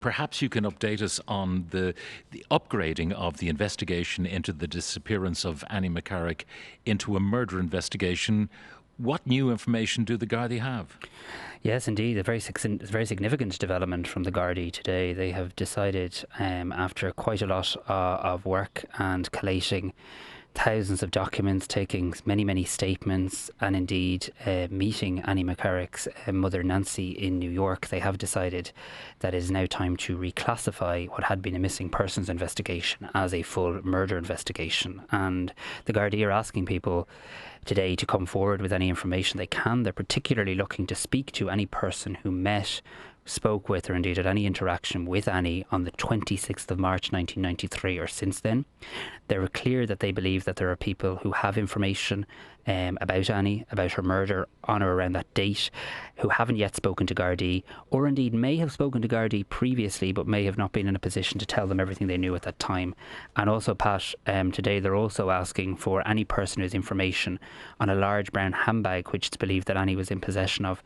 Perhaps you can update us on the upgrading of the investigation into the disappearance of Annie McCarrick into a murder investigation. What new information do the Gardaí have? Yes, indeed, a very significant development from the Gardaí today. They have decided, after quite a lot of work and collating thousands of documents, taking many statements, and indeed meeting Annie McCarrick's mother Nancy in New York, they have decided that it is now time to reclassify what had been a missing persons investigation as a full murder investigation. And the Gardaí are asking people today to come forward with any information they can. They're particularly looking to speak to any person who met, spoke with, or indeed had any interaction with Annie on the 26th of March 1993 or since then. They're clear that they believe that there are people who have information about Annie, about her murder on or around that date, who haven't yet spoken to Gardaí, or indeed may have spoken to Gardaí previously but may have not been in a position to tell them everything they knew at that time. And also, Pat, today they're also asking for any person who has information on a large brown handbag which it's believed that Annie was in possession of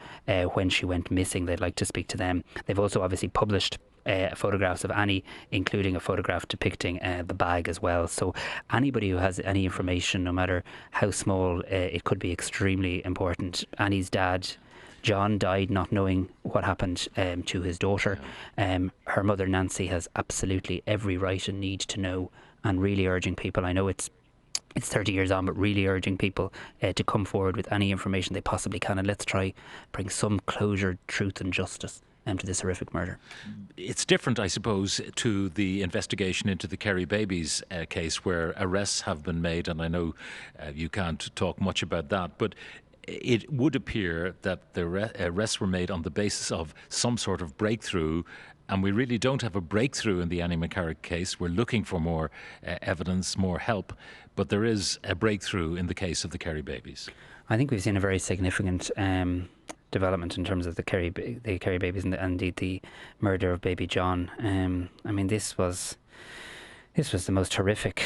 when she went missing. They'd like to speak to them. They've also obviously published photographs of Annie, including a photograph depicting the bag as well. So anybody who has any information, no matter how small, it could be extremely important. Annie's dad, John, died not knowing what happened to his daughter. Her mother Nancy has absolutely every right and need to know, and really urging people, I know it's 30 years on, but really urging people to come forward with any information they possibly can, and let's try bring some closure, truth and justice to this horrific murder. It's different, I suppose, to the investigation into the Kerry babies case, where arrests have been made, and I know you can't talk much about that, but it would appear that the arrests were made on the basis of some sort of breakthrough, and we really don't have a breakthrough in the Annie McCarrick case. We're looking for more evidence, more help, but there is a breakthrough in the case of the Kerry babies. I think we've seen a very significant development in terms of the Kerry babies and indeed the murder of baby John. I mean, this was the most horrific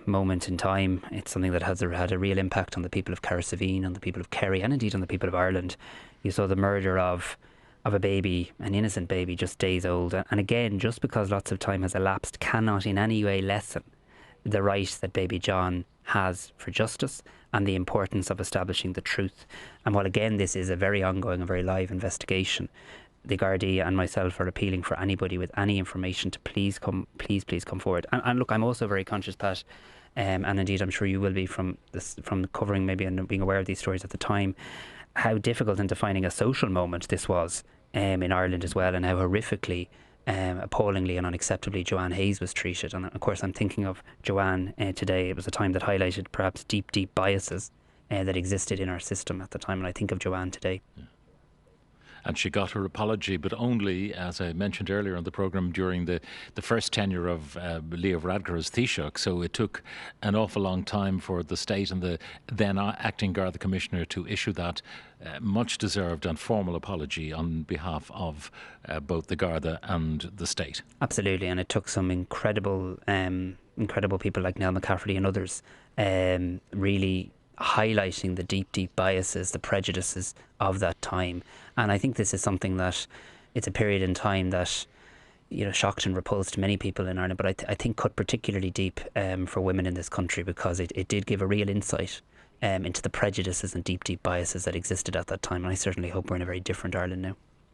moment in time. It's something that has had a real impact on the people of Caherciveen, on the people of Kerry, and indeed on the people of Ireland. You saw the murder of a baby, an innocent baby, just days old. And again, just because lots of time has elapsed cannot in any way lessen the right that baby John has for justice and the importance of establishing the truth. And while again this is a very ongoing and very live investigation, the Gardaí and myself are appealing for anybody with any information to please come forward. And look, I'm also very conscious, Pat, and indeed I'm sure you will be from covering maybe and being aware of these stories at the time, how difficult and defining a social moment this was in Ireland as well, and how horrifically, appallingly and unacceptably Joanne Hayes was treated. And of course I'm thinking of Joanne today. It was a time that highlighted perhaps deep biases that existed in our system at the time, and I think of Joanne today. Yeah. And she got her apology, but only, as I mentioned earlier on the programme, during the first tenure of Leo Varadkar as Taoiseach. So it took an awful long time for the state and the then acting Garda Commissioner to issue that much deserved and formal apology on behalf of both the Garda and the state. Absolutely, and it took some incredible people like Nell McCafferty and others really highlighting the deep biases, the prejudices of that time. And I think this is something that it's a period in time that, you know, shocked and repulsed many people in Ireland, but I think cut particularly deep for women in this country, because it did give a real insight into the prejudices and deep biases that existed at that time. And I certainly hope we're in a very different Ireland now.